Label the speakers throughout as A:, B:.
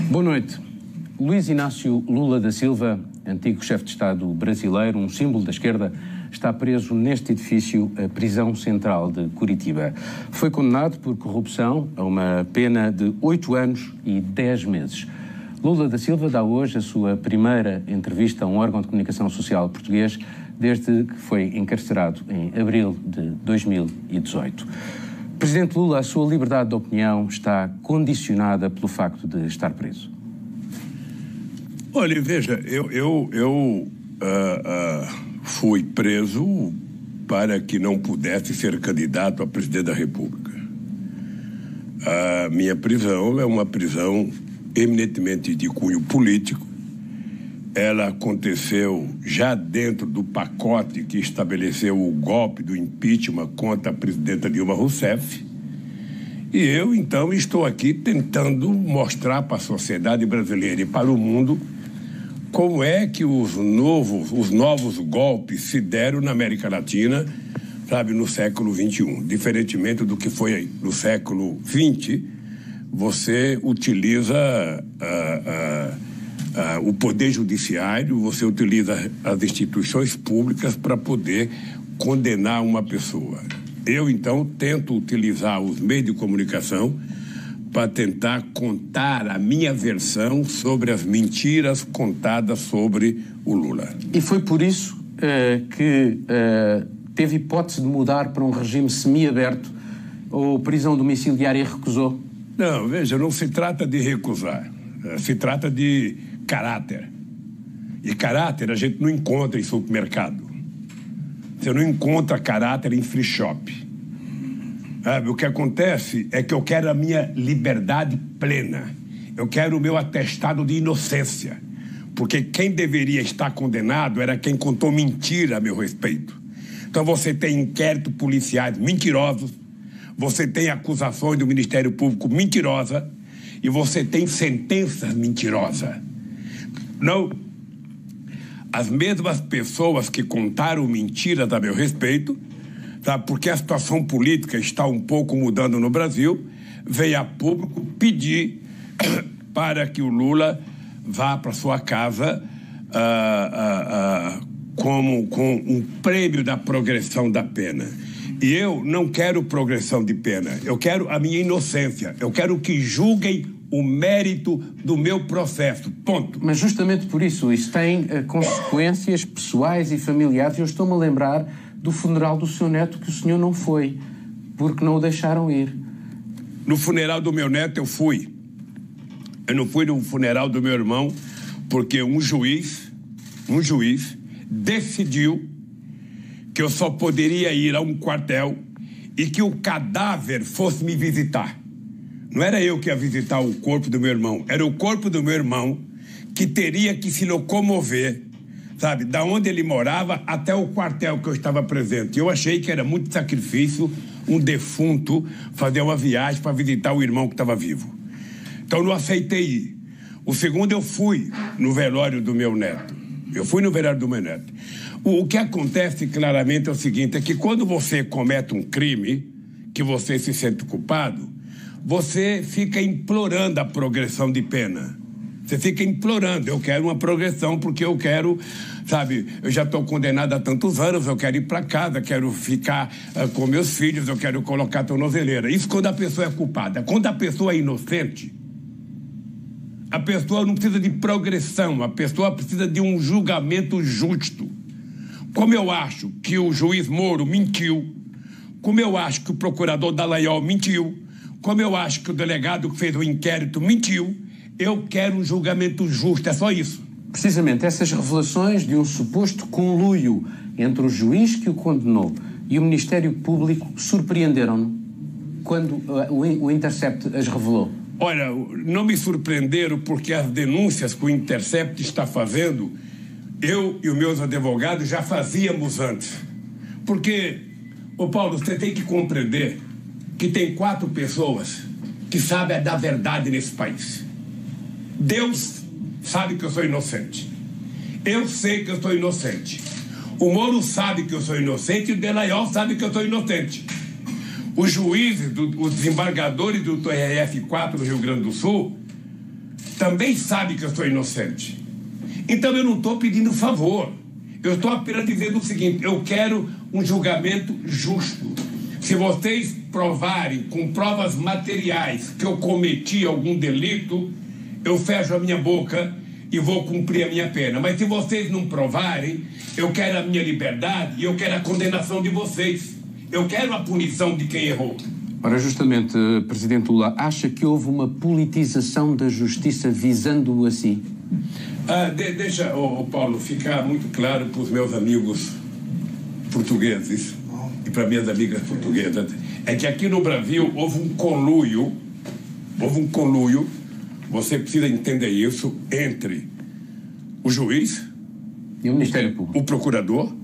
A: Boa noite. Luiz Inácio Lula da Silva, antigo chefe de Estado brasileiro, um símbolo da esquerda, está preso neste edifício, a prisão central de Curitiba. Foi condenado por corrupção a uma pena de 8 anos e 10 meses. Lula da Silva dá hoje a sua primeira entrevista a um órgão de comunicação social português desde que foi encarcerado em abril de 2018. Presidente Lula, a sua liberdade de opinião está condicionada pelo facto de estar preso?
B: Olha, veja, eu fui preso para que não pudesse ser candidato a presidente da República. A minha prisão é uma prisão eminentemente de cunho político. Ela aconteceu já dentro do pacote que estabeleceu o golpe do impeachment contra a presidenta Dilma Rousseff. E eu, então, estou aqui tentando mostrar para a sociedade brasileira e para o mundo como é que os novos golpes se deram na América Latina, sabe, no século XXI. Diferentemente do que foi no século XX, você utiliza o poder judiciário, você utiliza as instituições públicas para poder condenar uma pessoa. Eu, então, tento utilizar os meios de comunicação para tentar contar a minha versão sobre as mentiras contadas sobre o Lula.
A: E foi por isso que teve hipótese de mudar para um regime semiaberto ou prisão domiciliária e recusou?
B: Não, veja, não se trata de recusar, se trata de caráter. E caráter a gente não encontra em supermercado. Você não encontra caráter em free shop. O que acontece é que eu quero a minha liberdade plena. Eu quero o meu atestado de inocência. Porque quem deveria estar condenado era quem contou mentira a meu respeito. Então você tem inquéritos policiais mentirosos, você tem acusações do Ministério Público mentirosa e você tem sentenças mentirosas. Não, as mesmas pessoas que contaram mentiras a meu respeito, sabe, porque a situação política está um pouco mudando no Brasil, veio a público pedir para que o Lula vá para sua casa com um prêmio da progressão da pena. E eu não quero progressão de pena, eu quero a minha inocência, eu quero que julguem o mérito do meu processo, ponto.
A: Mas justamente por isso tem consequências pessoais e familiares. Eu estou-me a lembrar do funeral do seu neto que o senhor não foi, porque não o deixaram ir.
B: No funeral do meu neto eu fui. Eu não fui no funeral do meu irmão, porque um juiz decidiu que eu só poderia ir a um quartel e que o cadáver fosse me visitar. Não era eu que ia visitar o corpo do meu irmão, era o corpo do meu irmão que teria que se locomover, sabe, da onde ele morava até o quartel que eu estava presente. Eu achei que era muito sacrifício um defunto fazer uma viagem para visitar o irmão que estava vivo. Então não aceitei ir. O segundo, eu fui no velório do meu neto. O que acontece claramente é o seguinte, é que quando você comete um crime, que você se sente culpado, você fica implorando a progressão de pena. Você fica implorando, eu quero uma progressão porque eu quero, sabe, eu já estou condenado há tantos anos, eu quero ir para casa, quero ficar com meus filhos, eu quero colocar a tornozeleira. Isso quando a pessoa é culpada. Quando a pessoa é inocente, a pessoa não precisa de progressão, a pessoa precisa de um julgamento justo. Como eu acho que o juiz Moro mentiu, como eu acho que o procurador Dallagnol mentiu, como eu acho que o delegado que fez o inquérito mentiu, eu quero um julgamento justo, é só isso.
A: Precisamente essas revelações de um suposto conluio entre o juiz que o condenou e o Ministério Público surpreenderam-no quando o Intercept as revelou?
B: Olha, não me surpreenderam porque as denúncias que o Intercept está fazendo, eu e os meus advogados já fazíamos antes. Porque, Paulo, você tem que compreender que tem 4 pessoas que sabem da verdade nesse país. Deus sabe que eu sou inocente. Eu sei que eu sou inocente. O Moro sabe que eu sou inocente e o Dallagnol sabe que eu sou inocente. Os juízes, os desembargadores do TRF4 do Rio Grande do Sul também sabe que eu sou inocente. Então eu não estou pedindo favor. Eu estou apenas dizendo o seguinte: eu quero um julgamento justo. Se vocês provarem com provas materiais que eu cometi algum delito, eu fecho a minha boca e vou cumprir a minha pena. Mas se vocês não provarem, eu quero a minha liberdade e eu quero a condenação de vocês. Eu quero a punição de quem errou.
A: Ora, justamente, Presidente Lula, acha que houve uma politização da justiça visando-o assim?
B: Deixa, Paulo, ficar muito claro para os meus amigos portugueses e para minhas amigas portuguesas, é que aqui no Brasil houve um conluio, você precisa entender isso, entre o juiz
A: e o Ministério Público,
B: o procurador,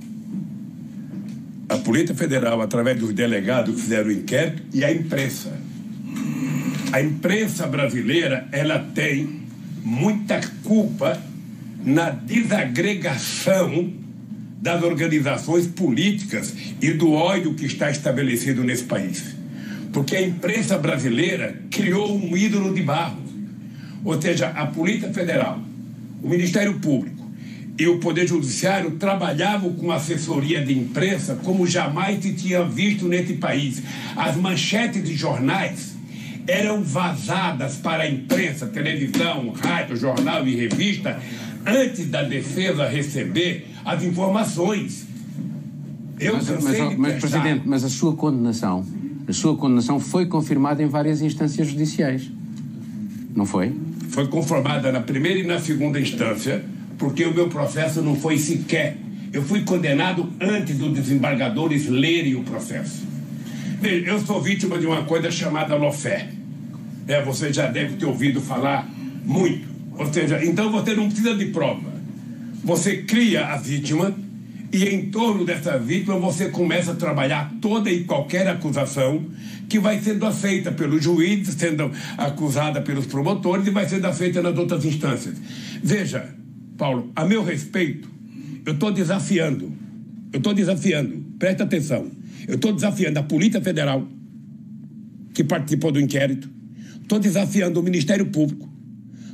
B: a Polícia Federal, através dos delegados que fizeram o inquérito, e a imprensa. A imprensa brasileira, ela tem muita culpa na desagregação das organizações políticas e do ódio que está estabelecido nesse país. Porque a imprensa brasileira criou um ídolo de barro. Ou seja, a Polícia Federal, o Ministério Público e o Poder Judiciário trabalhavam com assessoria de imprensa como jamais se tinha visto nesse país. As manchetes de jornais eram vazadas para a imprensa, televisão, rádio, jornal e revista, antes da defesa receber as informações.
A: Mas, Presidente, mas a sua condenação foi confirmada em várias instâncias judiciais, não foi?
B: Foi conformada na primeira e na segunda instância, porque o meu processo não foi sequer. Eu fui condenado antes dos desembargadores lerem o processo. Veja, eu sou vítima de uma coisa chamada lawfare. Você já deve ter ouvido falar muito. Ou seja, então você não precisa de prova. Você cria a vítima e em torno dessa vítima você começa a trabalhar toda e qualquer acusação que vai sendo aceita pelo juiz, sendo acusada pelos promotores e vai sendo aceita nas outras instâncias. Veja, Paulo, a meu respeito, eu estou desafiando, presta atenção, eu estou desafiando a Polícia Federal, que participou do inquérito, estou desafiando o Ministério Público,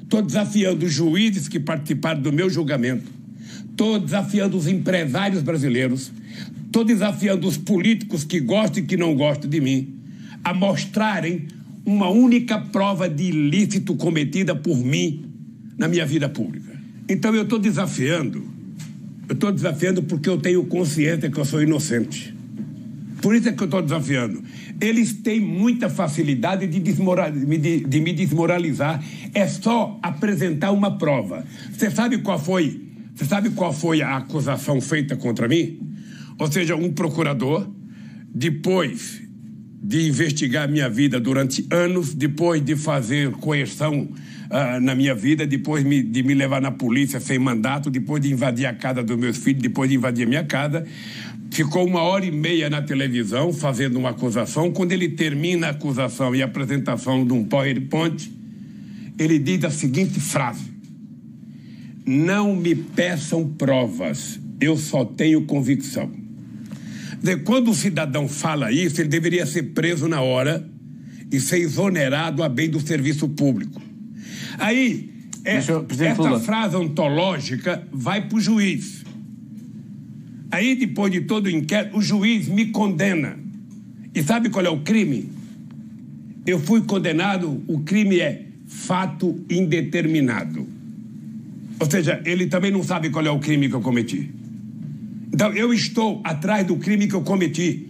B: estou desafiando os juízes que participaram do meu julgamento, estou desafiando os empresários brasileiros, estou desafiando os políticos que gostam e que não gostam de mim, a mostrarem uma única prova de ilícito cometida por mim na minha vida pública. Então eu estou desafiando porque eu tenho consciência que eu sou inocente. Por isso é que eu estou desafiando. Eles têm muita facilidade de me desmoralizar. É só apresentar uma prova. Você sabe qual foi a acusação feita contra mim? Ou seja, um procurador, depois de investigar minha vida durante anos, depois de fazer coerção na minha vida, depois de me levar na polícia sem mandato, depois de invadir a casa dos meus filhos, depois de invadir a minha casa, ficou 1h30 na televisão fazendo uma acusação. Quando ele termina a acusação e a apresentação de um PowerPoint, ele diz a seguinte frase: não me peçam provas, eu só tenho convicção. Quando o cidadão fala isso, ele deveria ser preso na hora e ser exonerado a bem do serviço público. Aí, essa frase ontológica vai para o juiz. Aí, depois de todo o inquérito, o juiz me condena. E sabe qual é o crime? Eu fui condenado, o crime é fato indeterminado. Ou seja, ele também não sabe qual é o crime que eu cometi. Então, eu estou atrás do crime que eu cometi.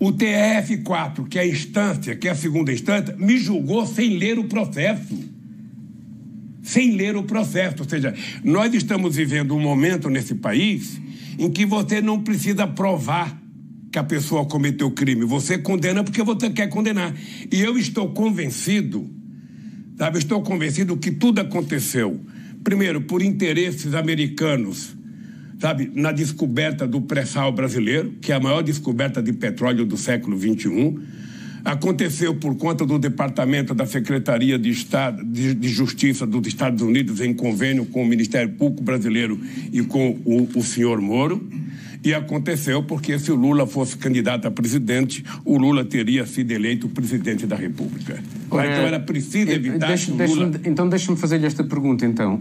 B: O TRF4, que é a instância, que é a segunda instância, me julgou sem ler o processo. Sem ler o processo. Ou seja, nós estamos vivendo um momento nesse país em que você não precisa provar que a pessoa cometeu crime. Você condena porque você quer condenar. E eu estou convencido, sabe, que tudo aconteceu, primeiro, por interesses americanos, sabe, na descoberta do pré-sal brasileiro, que é a maior descoberta de petróleo do século XXI. Aconteceu por conta do Departamento da Secretaria de Estado, de Justiça dos Estados Unidos, em convênio com o Ministério Público Brasileiro e com o senhor Moro. E aconteceu porque se o Lula fosse candidato a presidente, o Lula teria sido eleito presidente da República. Então era preciso evitar que o Lula...
A: Então deixa-me fazer-lhe esta pergunta, então.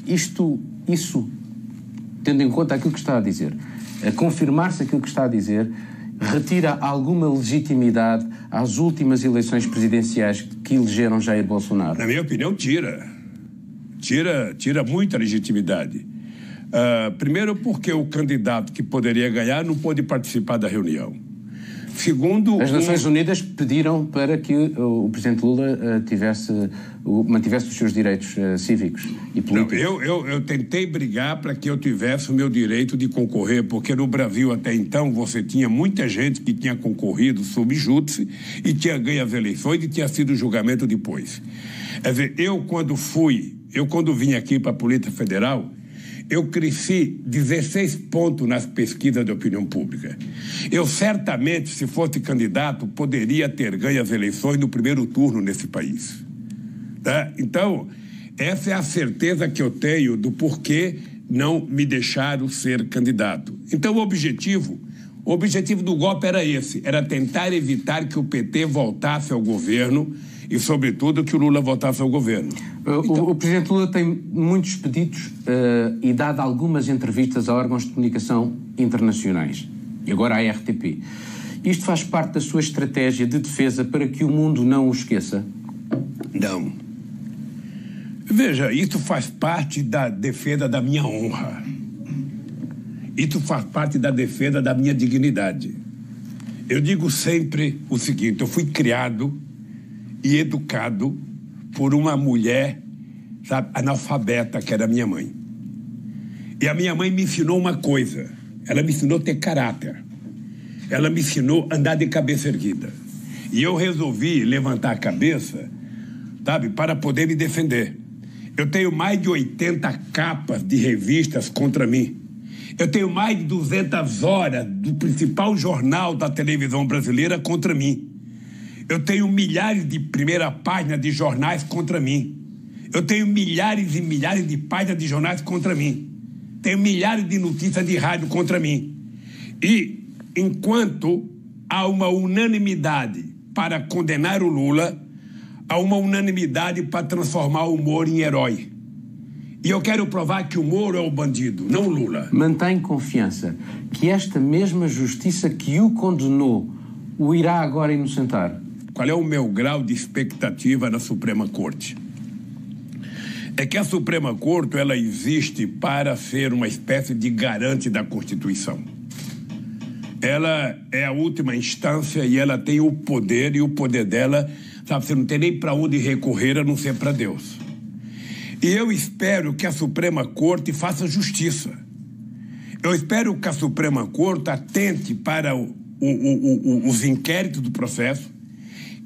A: Isso, tendo em conta aquilo que está a dizer, a confirmar-se aquilo que está a dizer, retira alguma legitimidade às últimas eleições presidenciais que elegeram Jair Bolsonaro?
B: Na minha opinião, tira muita legitimidade. Primeiro, porque o candidato que poderia ganhar não pôde participar da reunião. Segundo...
A: As Nações Unidas pediram para que o presidente Lula mantivesse os seus direitos cívicos e políticos.
B: Não, eu tentei brigar para que eu tivesse o meu direito de concorrer, porque no Brasil até então você tinha muita gente que tinha concorrido sob júdice e tinha ganho as eleições e tinha sido julgamento depois. Quer dizer, eu quando vim aqui para a Polícia Federal, eu cresci 16 pontos nas pesquisas de opinião pública. Eu certamente, se fosse candidato, poderia ter ganho as eleições no primeiro turno nesse país. Tá? Então, essa é a certeza que eu tenho do porquê não me deixaram ser candidato. Então, o objetivo do golpe era esse, era tentar evitar que o PT voltasse ao governo e, sobretudo, que o Lula voltasse ao governo.
A: O presidente Lula tem muitos pedidos e dado algumas entrevistas a órgãos de comunicação internacionais, e agora à RTP. Isto faz parte da sua estratégia de defesa para que o mundo não o esqueça?
B: Não. Veja, isso faz parte da defesa da minha honra. Isso faz parte da defesa da minha dignidade. Eu digo sempre o seguinte, eu fui criado e educado por uma mulher, sabe, analfabeta, que era minha mãe. E a minha mãe me ensinou uma coisa, ela me ensinou a ter caráter. Ela me ensinou a andar de cabeça erguida. E eu resolvi levantar a cabeça, sabe, para poder me defender. Eu tenho mais de 80 capas de revistas contra mim. Eu tenho mais de 200 horas do principal jornal da televisão brasileira contra mim. Eu tenho milhares de primeira página de jornais contra mim. Eu tenho milhares e milhares de páginas de jornais contra mim. Tenho milhares de notícias de rádio contra mim. E enquanto há uma unanimidade para condenar o Lula, há uma unanimidade para transformar o Moro em herói. E eu quero provar que o Moro é o bandido, não o Lula.
A: Mantém confiança que esta mesma justiça que o condenou o irá agora inocentar?
B: Qual é o meu grau de expectativa na Suprema Corte? É que a Suprema Corte, ela existe para ser uma espécie de garante da Constituição. Ela é a última instância e ela tem o poder, e o poder dela, sabe, você não tem nem para onde recorrer a não ser para Deus. E eu espero que a Suprema Corte faça justiça. Eu espero que a Suprema Corte atente para os inquéritos do processo,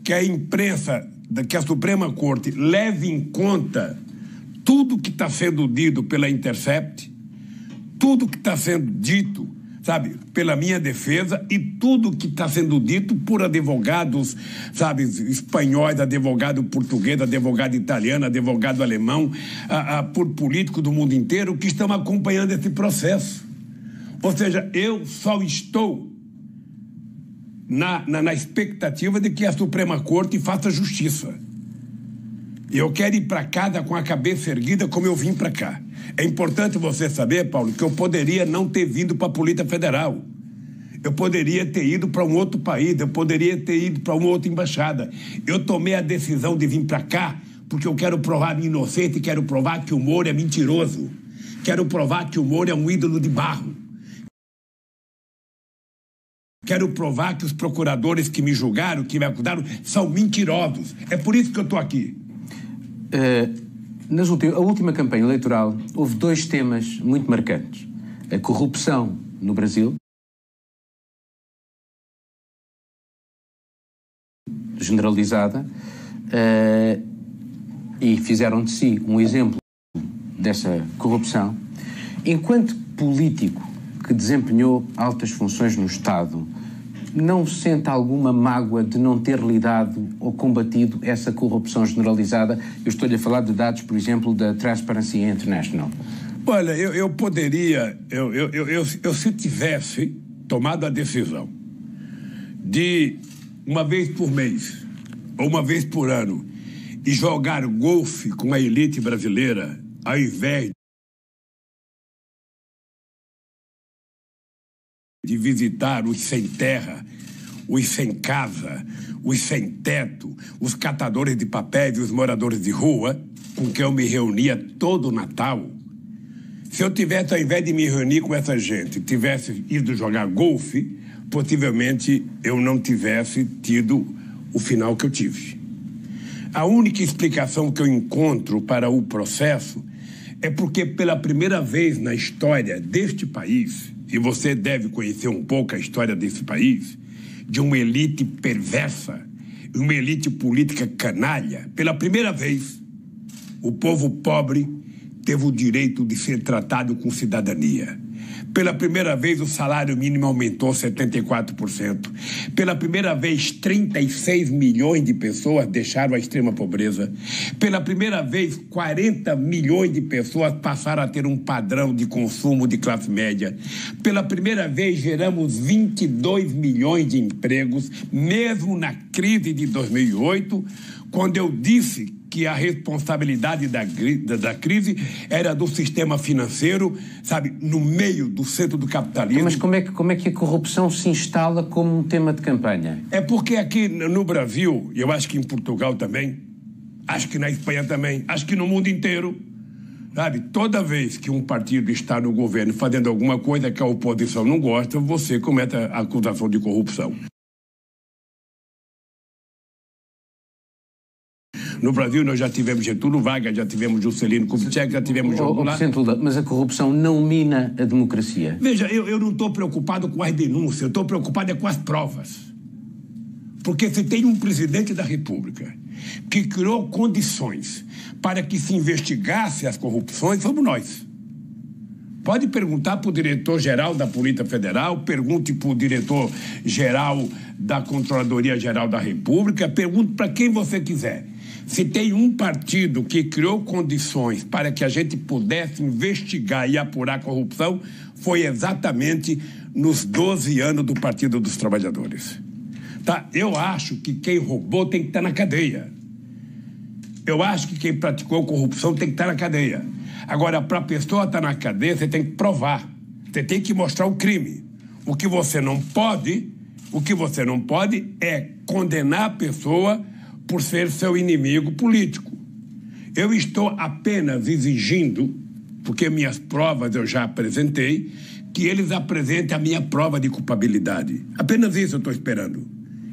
B: que a imprensa, que a Suprema Corte leve em conta tudo que está sendo dito pela Intercept, tudo que está sendo dito, sabe, pela minha defesa, e tudo que está sendo dito por advogados, sabe, espanhóis, advogado português, advogado italiano, advogado alemão, por políticos do mundo inteiro que estão acompanhando esse processo. Ou seja, eu só estou na expectativa de que a Suprema Corte faça justiça. E eu quero ir para casa com a cabeça erguida como eu vim para cá. É importante você saber, Paulo, que eu poderia não ter vindo para a Polícia Federal. Eu poderia ter ido para um outro país, eu poderia ter ido para uma outra embaixada. Eu tomei a decisão de vir para cá porque eu quero provar a minha inocência e quero provar que o Moro é mentiroso. Quero provar que o Moro é um ídolo de barro. Quero provar que os procuradores que me julgaram, que me acusaram, são mentirosos. É por isso que eu estou aqui.
A: A última campanha eleitoral houve dois temas muito marcantes. A corrupção no Brasil, generalizada, e fizeram de si um exemplo dessa corrupção. Enquanto político que desempenhou altas funções no Estado, não sente alguma mágoa de não ter lidado ou combatido essa corrupção generalizada? Eu estou-lhe a falar de dados, por exemplo, da Transparency International.
B: Olha, eu poderia, se tivesse tomado a decisão de, uma vez por mês, ou uma vez por ano, e jogar golfe com a elite brasileira, ao invés de visitar os sem terra, os sem casa, os sem teto, os catadores de papéis e os moradores de rua, com quem eu me reunia todo o Natal, se eu tivesse, ao invés de me reunir com essa gente, tivesse ido jogar golfe, possivelmente eu não tivesse tido o final que eu tive. A única explicação que eu encontro para o processo é porque, pela primeira vez na história deste país, e você deve conhecer um pouco a história desse país, de uma elite perversa, uma elite política canalha, pela primeira vez, o povo pobre teve o direito de ser tratado com cidadania. Pela primeira vez, o salário mínimo aumentou 74%. Pela primeira vez, 36 milhões de pessoas deixaram a extrema pobreza. Pela primeira vez, 40 milhões de pessoas passaram a ter um padrão de consumo de classe média. Pela primeira vez, geramos 22 milhões de empregos, mesmo na crise de 2008, quando eu disse que a responsabilidade da crise era do sistema financeiro, sabe, no meio do centro do capitalismo.
A: Mas como é que a corrupção se instala como um tema de campanha?
B: É porque aqui no Brasil, e eu acho que em Portugal também, acho que na Espanha também, acho que no mundo inteiro, sabe, toda vez que um partido está no governo fazendo alguma coisa que a oposição não gosta, você comete a acusação de corrupção. No Brasil, nós já tivemos Getúlio Vargas, já tivemos Juscelino Kubitschek, já tivemos João Goulart.
A: Mas a corrupção não mina a democracia?
B: Veja, eu não estou preocupado com as denúncias, eu estou preocupado com as provas. Porque se tem um presidente da República que criou condições para que se investigasse as corrupções, fomos nós. Pode perguntar para o diretor-geral da Polícia Federal, pergunte para o diretor-geral da Controladoria Geral da República, pergunte para quem você quiser. Se tem um partido que criou condições para que a gente pudesse investigar e apurar a corrupção, foi exatamente nos 12 anos do Partido dos Trabalhadores. Tá? Eu acho que quem roubou tem que estar na cadeia. Eu acho que quem praticou corrupção tem que estar na cadeia. Agora, para a pessoa estar na cadeia, você tem que provar. Você tem que mostrar o crime. O que você não pode é condenar a pessoa por ser seu inimigo político. Eu estou apenas exigindo, porque minhas provas eu já apresentei, que eles apresentem a minha prova de culpabilidade. Apenas isso eu estou esperando.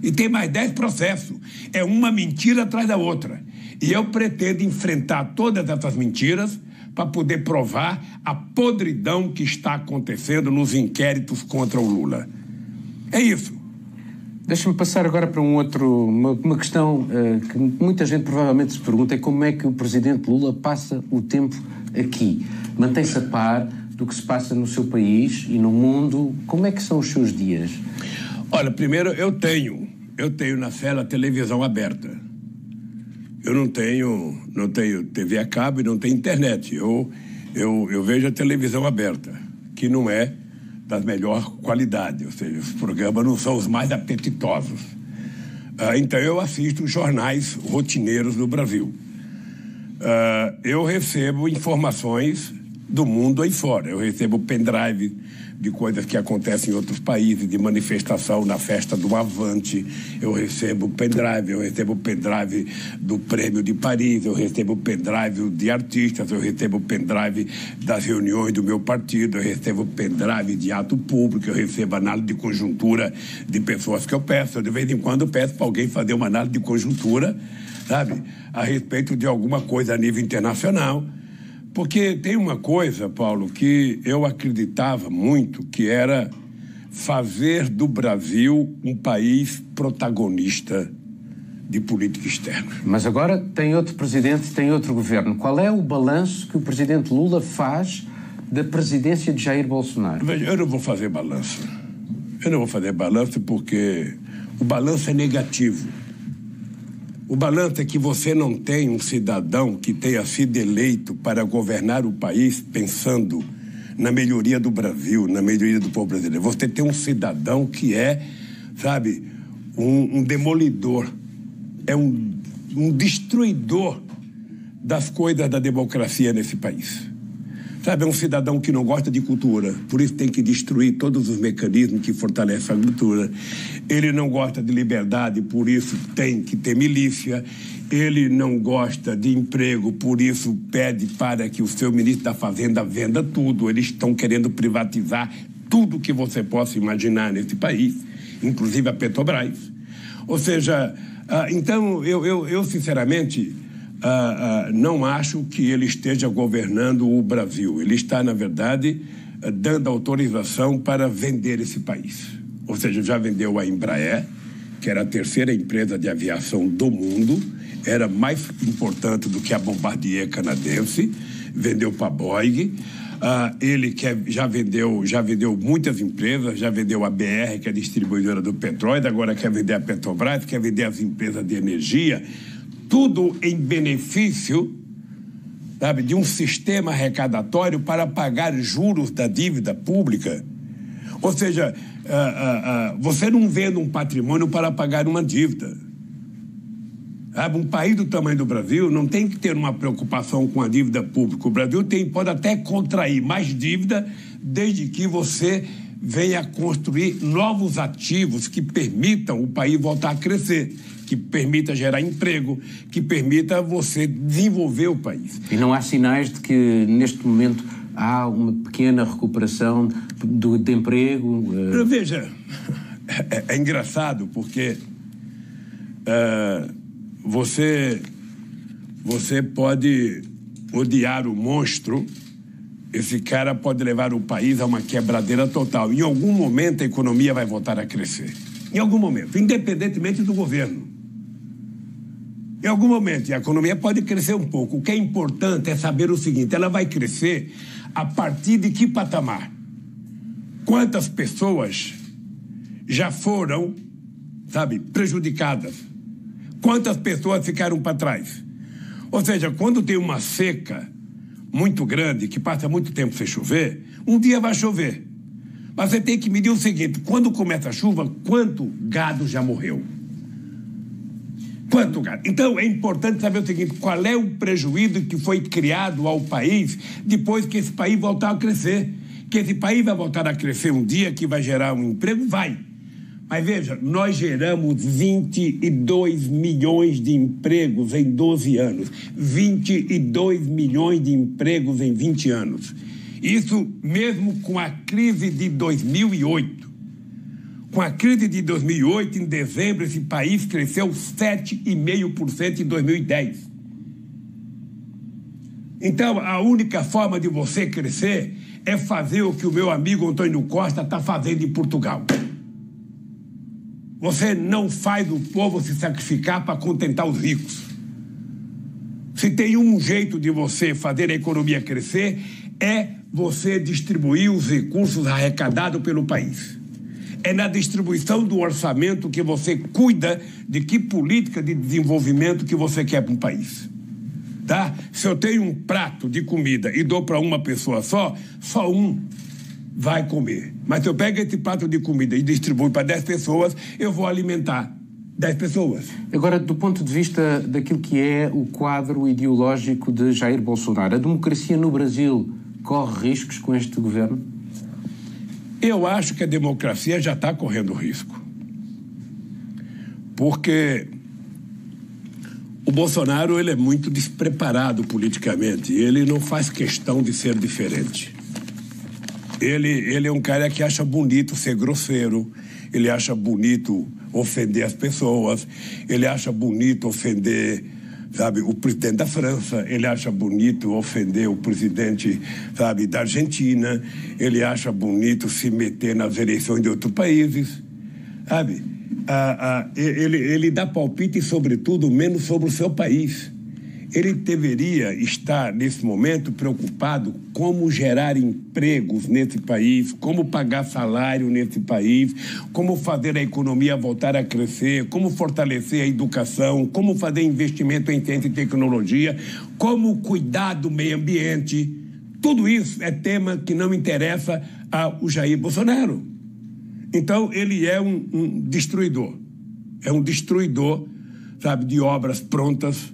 B: E tem mais 10 processos. É uma mentira atrás da outra. E eu pretendo enfrentar todas essas mentiras para poder provar a podridão que está acontecendo nos inquéritos contra o Lula. É isso.
A: Deixa-me passar agora para uma questão que muita gente provavelmente se pergunta, é como é que o presidente Lula passa o tempo aqui? Mantém-se a par do que se passa no seu país e no mundo? Como é que são os seus dias?
B: Olha, primeiro eu tenho na cela televisão aberta. Eu não tenho TV a cabo e não tenho internet. Eu vejo a televisão aberta, que não é da melhor qualidade, ou seja, os programas não são os mais apetitosos. Então eu assisto jornais rotineiros do Brasil. Eu recebo informações do mundo aí fora. Eu recebo pendrive de coisas que acontecem em outros países, de manifestação na festa do Avante. Eu recebo pendrive do Prêmio de Paris, eu recebo pendrive de artistas, eu recebo pendrive das reuniões do meu partido, eu recebo pendrive de ato público, eu recebo análise de conjuntura de pessoas que eu peço. Eu, de vez em quando, peço para alguém fazer uma análise de conjuntura, sabe, a respeito de alguma coisa a nível internacional. Porque tem uma coisa, Paulo, que eu acreditava muito, que era fazer do Brasil um país protagonista de política externa.
A: Mas agora tem outro presidente, tem outro governo. Qual é o balanço que o presidente Lula faz da presidência de Jair Bolsonaro?
B: Veja, eu não vou fazer balanço. Eu não vou fazer balanço porque o balanço é negativo. O balanço é que você não tem um cidadão que tenha sido eleito para governar o país pensando na melhoria do Brasil, na melhoria do povo brasileiro. Você tem um cidadão que é, sabe, um demolidor, é um destruidor das coisas da democracia nesse país. Sabe, é um cidadão que não gosta de cultura, por isso tem que destruir todos os mecanismos que fortalecem a cultura. Ele não gosta de liberdade, por isso tem que ter milícia. Ele não gosta de emprego, por isso pede para que o seu ministro da Fazenda venda tudo. Eles estão querendo privatizar tudo que você possa imaginar nesse país, inclusive a Petrobras. Ou seja, então eu sinceramente... não acho que ele esteja governando o Brasil. Ele está, na verdade, dando autorização para vender esse país. Ou seja, já vendeu a Embraer, que era a terceira empresa de aviação do mundo, era mais importante do que a Bombardier canadense, vendeu para a Boeing. Ele já vendeu muitas empresas, já vendeu a BR, que é a distribuidora do petróleo, agora quer vender a Petrobras, quer vender as empresas de energia. Tudo em benefício, sabe, de um sistema arrecadatório para pagar juros da dívida pública. Ou seja, você não vende um patrimônio para pagar uma dívida. Sabe, um país do tamanho do Brasil não tem que ter uma preocupação com a dívida pública. O Brasil pode até contrair mais dívida desde que você venha construir novos ativos que permitam o país voltar a crescer, que permita gerar emprego, que permita você desenvolver o país.
A: E não há sinais de que, neste momento, há uma pequena recuperação de emprego?
B: Veja, é engraçado porque você pode odiar o monstro, esse cara pode levar o país a uma quebradeira total. Em algum momento a economia vai voltar a crescer. Em algum momento, independentemente do governo. Em algum momento, a economia pode crescer um pouco. O que é importante é saber o seguinte: ela vai crescer a partir de que patamar? Quantas pessoas já foram, sabe, prejudicadas? Quantas pessoas ficaram para trás? Ou seja, quando tem uma seca muito grande, que passa muito tempo sem chover, um dia vai chover. Mas você tem que medir o seguinte: quando começa a chuva, quanto gado já morreu? Quanto gado? Então, é importante saber o seguinte: qual é o prejuízo que foi criado ao país depois que esse país voltar a crescer? Que esse país vai voltar a crescer um dia, que vai gerar um emprego? Vai. Mas veja, nós geramos 22 milhões de empregos em 12 anos. 22 milhões de empregos em 20 anos. Isso mesmo com a crise de 2008. Com a crise de 2008, em dezembro, esse país cresceu 7,5% em 2010. Então, a única forma de você crescer é fazer o que o meu amigo Antônio Costa está fazendo em Portugal. Você não faz o povo se sacrificar para contentar os ricos. Se tem um jeito de você fazer a economia crescer, é você distribuir os recursos arrecadados pelo país. É na distribuição do orçamento que você cuida de que política de desenvolvimento que você quer para um país. Tá? Se eu tenho um prato de comida e dou para uma pessoa só um vai comer. Mas se eu pego esse prato de comida e distribuo para 10 pessoas, eu vou alimentar 10 pessoas.
A: Agora, do ponto de vista daquilo que é o quadro ideológico de Jair Bolsonaro, a democracia no Brasil corre riscos com este governo?
B: Eu acho que a democracia já está correndo risco. Porque o Bolsonaro, ele é muito despreparado politicamente. Ele não faz questão de ser diferente. Ele é um cara que acha bonito ser grosseiro, ele acha bonito ofender as pessoas, ele acha bonito ofender, sabe, o presidente da França, ele acha bonito ofender o presidente, sabe, da Argentina, ele acha bonito se meter nas eleições de outros países, sabe? Ele dá palpite, sobretudo, menos sobre o seu país. ele deveria estar, nesse momento, preocupado como gerar empregos nesse país, como pagar salário nesse país, como fazer a economia voltar a crescer, como fortalecer a educação, como fazer investimento em ciência e tecnologia, como cuidar do meio ambiente. Tudo isso é tema que não interessa ao Jair Bolsonaro. Então, ele é um destruidor. É um destruidor, sabe, de obras prontas.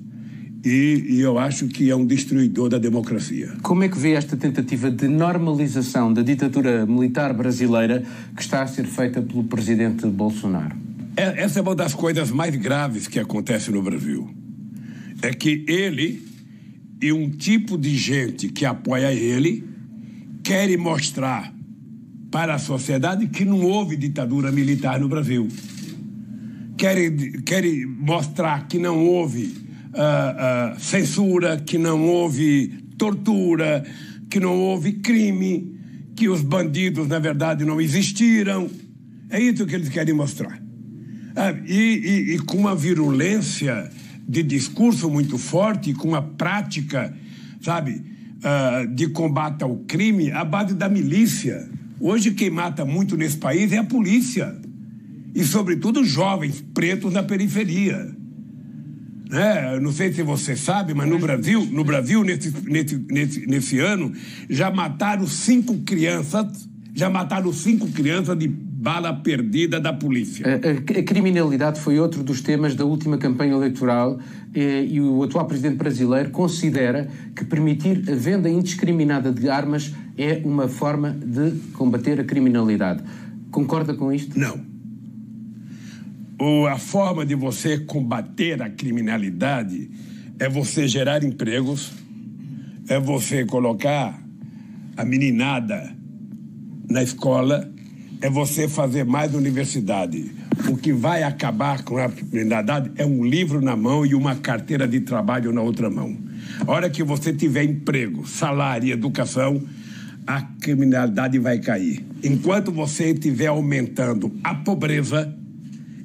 B: E eu acho que é um destruidor da democracia.
A: Como é que vê esta tentativa de normalização da ditadura militar brasileira que está a ser feita pelo presidente Bolsonaro?
B: Essa é uma das coisas mais graves que acontece no Brasil. É que ele e um tipo de gente que apoia ele querem mostrar para a sociedade que não houve ditadura militar no Brasil. Querem mostrar que não houve censura, que não houve tortura, que não houve crime, que os bandidos, na verdade, não existiram. É isso que eles querem mostrar. E com uma virulência de discurso muito forte, com uma prática, sabe, de combate ao crime à base da milícia. Hoje quem mata muito nesse país é a polícia. E, sobretudo, jovens pretos na periferia. Não sei se você sabe, mas no Brasil nesse ano, já mataram 5 crianças de bala perdida da polícia.
A: A criminalidade foi outro dos temas da última campanha eleitoral e o atual presidente brasileiro considera que permitir a venda indiscriminada de armas é uma forma de combater a criminalidade. Concorda com isto?
B: Não. A forma de você combater a criminalidade é você gerar empregos, é você colocar a meninada na escola, é você fazer mais universidade. O que vai acabar com a criminalidade é um livro na mão e uma carteira de trabalho na outra mão. A hora que você tiver emprego, salário e educação, a criminalidade vai cair. Enquanto você estiver aumentando a pobreza,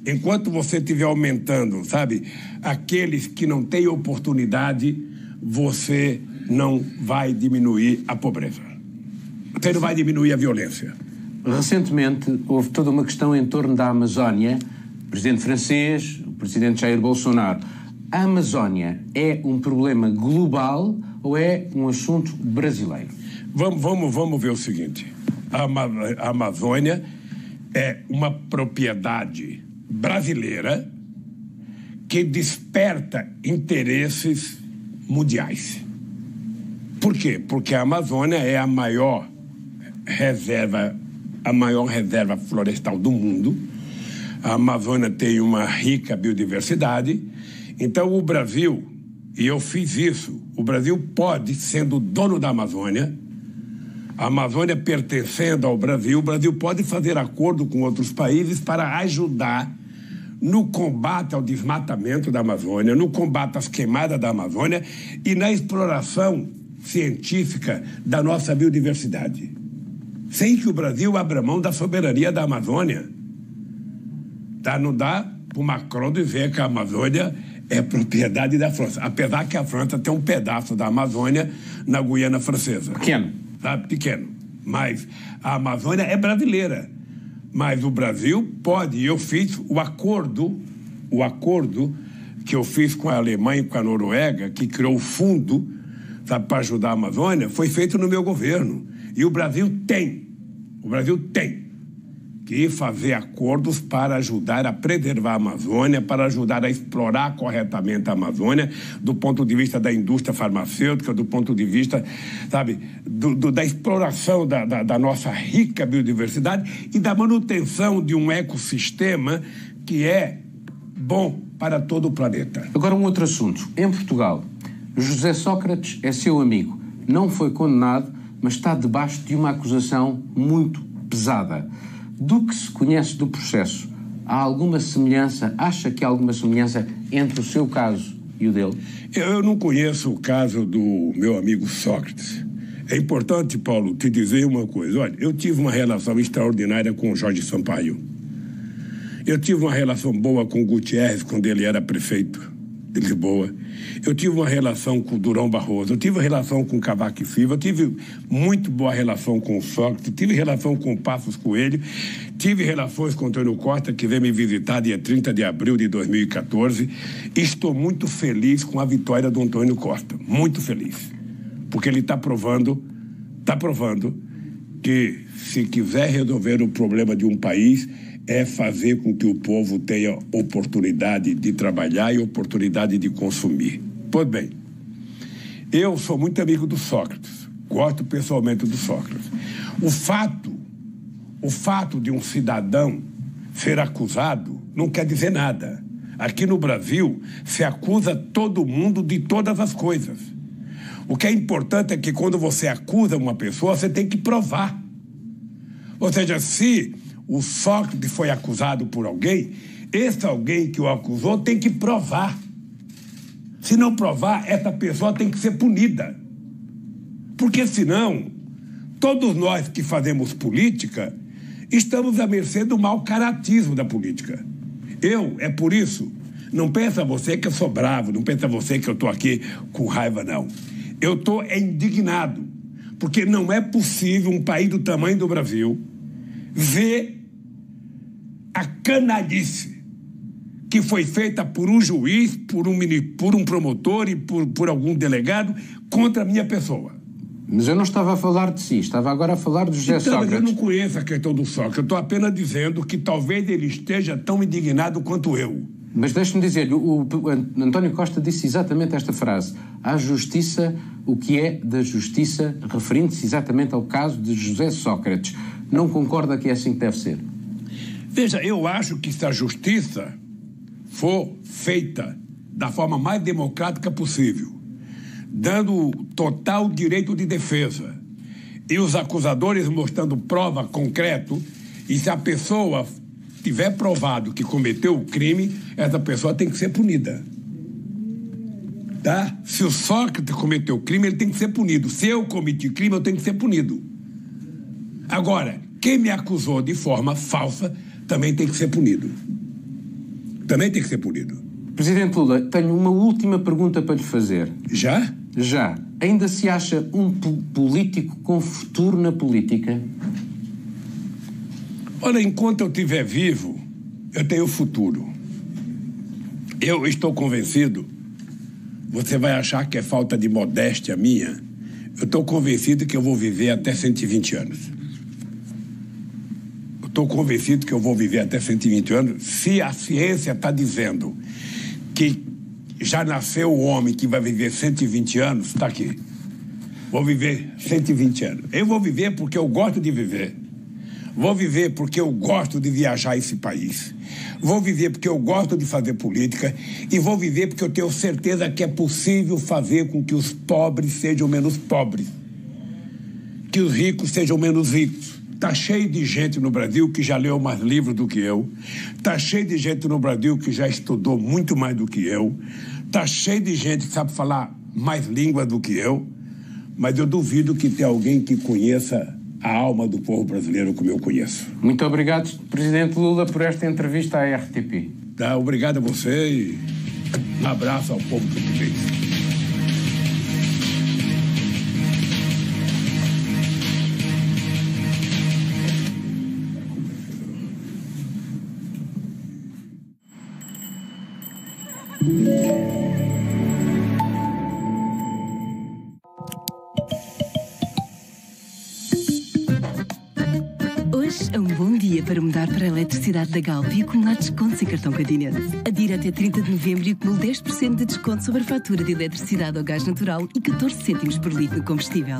B: enquanto você estiver aumentando, sabe, aqueles que não têm oportunidade, você não vai diminuir a pobreza. Você não vai diminuir a violência.
A: Recentemente, houve toda uma questão em torno da Amazónia. O presidente francês, o presidente Jair Bolsonaro. A Amazónia é um problema global ou é um assunto brasileiro?
B: Vamos ver o seguinte. A Amazônia é uma propriedade brasileira que desperta interesses mundiais. Por quê? Porque a Amazônia é a maior reserva florestal do mundo. A Amazônia tem uma rica biodiversidade. Então o Brasil, e eu fiz isso, o Brasil pode, sendo dono da Amazônia, a Amazônia pertencendo ao Brasil, o Brasil pode fazer acordo com outros países para ajudar no combate ao desmatamento da Amazônia, no combate às queimadas da Amazônia e na exploração científica da nossa biodiversidade. Sem que o Brasil abra mão da soberania da Amazônia. Não dá para o Macron dizer que a Amazônia é propriedade da França, apesar que a França tem um pedaço da Amazônia na Guiana Francesa.
A: Pequeno.
B: Pequeno. Mas a Amazônia é brasileira. Mas o Brasil pode, e eu fiz o acordo que eu fiz com a Alemanha e com a Noruega, que criou o fundo para ajudar a Amazônia, foi feito no meu governo. E o Brasil tem que fazer acordos para ajudar a preservar a Amazônia, para ajudar a explorar corretamente a Amazônia, do ponto de vista da indústria farmacêutica, do ponto de vista, sabe, da exploração da nossa rica biodiversidade e da manutenção de um ecossistema que é bom para todo o planeta.
A: Agora um outro assunto. Em Portugal, José Sócrates é seu amigo. Não foi condenado, mas está debaixo de uma acusação muito pesada. Do que se conhece do processo, há alguma semelhança, acha que há alguma semelhança entre o seu caso e o dele?
B: Eu não conheço o caso do meu amigo Sócrates. É importante, Paulo, te dizer uma coisa. Olha, eu tive uma relação extraordinária com o Jorge Sampaio. Eu tive uma relação boa com o Gutierrez quando ele era prefeito. de Lisboa, eu tive uma relação com o Durão Barroso, eu tive uma relação com o Cavaco Silva, eu tive muito boa relação com o Sócrates, tive relação com o Passos Coelho, tive relações com o Antônio Costa, que veio me visitar dia 30 de abril de 2014, e estou muito feliz com a vitória do Antônio Costa, muito feliz, porque ele está provando que se quiser resolver o problema de um país, é fazer com que o povo tenha oportunidade de trabalhar e oportunidade de consumir. Pois bem, eu sou muito amigo do Sócrates, gosto pessoalmente do Sócrates. O fato de um cidadão ser acusado não quer dizer nada. Aqui no Brasil, se acusa todo mundo de todas as coisas. O que é importante é que quando você acusa uma pessoa, você tem que provar. Ou seja, se o Sócrates foi acusado por alguém, esse alguém que o acusou tem que provar. Se não provar, essa pessoa tem que ser punida. Porque senão, todos nós que fazemos política, estamos à mercê do mau caratismo da política. É por isso, não pensa você que eu sou bravo, não pensa você que eu estou aqui com raiva, não. Eu estou indignado, porque não é possível um país do tamanho do Brasil ver a canalice que foi feita por um juiz, por um promotor e por algum delegado contra a minha pessoa.
A: Mas eu não estava a falar de si, estava agora a falar do José Sócrates.
B: Eu não conheço a questão do Sócrates, eu estou apenas dizendo que talvez ele esteja tão indignado quanto eu.
A: Mas deixe-me dizer-lhe, o António Costa disse exatamente esta frase: à justiça o que é da justiça, referindo-se exatamente ao caso de José Sócrates. Não concorda que é assim que deve ser?
B: Veja, eu acho que se a justiça for feita da forma mais democrática possível, dando total direito de defesa, e os acusadores mostrando prova concreta, e se a pessoa tiver provado que cometeu o crime, essa pessoa tem que ser punida. Tá? Se o Sócrates cometeu o crime, ele tem que ser punido. Se eu cometi crime, eu tenho que ser punido. Agora, quem me acusou de forma falsa também tem que ser punido. Também tem que ser punido.
A: Presidente Lula, tenho uma última pergunta para lhe fazer.
B: Já?
A: Já. Ainda se acha um político com futuro na política?
B: Olha, enquanto eu estiver vivo, eu tenho futuro. Eu estou convencido, você vai achar que é falta de modéstia minha, eu estou convencido que eu vou viver até 120 anos. Eu estou convencido que eu vou viver até 120 anos, se a ciência está dizendo que já nasceu o homem que vai viver 120 anos, está aqui. Vou viver 120 anos. Eu vou viver porque eu gosto de viver. Vou viver porque eu gosto de viajar esse país. Vou viver porque eu gosto de fazer política. E vou viver porque eu tenho certeza que é possível fazer com que os pobres sejam menos pobres. Que os ricos sejam menos ricos. Está cheio de gente no Brasil que já leu mais livros do que eu. Está cheio de gente no Brasil que já estudou muito mais do que eu. Está cheio de gente que sabe falar mais línguas do que eu. Mas eu duvido que tenha alguém que conheça a alma do povo brasileiro como eu conheço.
A: Muito obrigado, Presidente Lula, por esta entrevista à RTP.
B: Tá, obrigado a você e um abraço ao povo português.
C: Hoje é um bom dia para mudar para a eletricidade da Galp e acumular descontos em cartão Continente. Adira até 30 de novembro e acumule 10% de desconto sobre a fatura de eletricidade ou gás natural e 14 cêntimos por litro de combustível.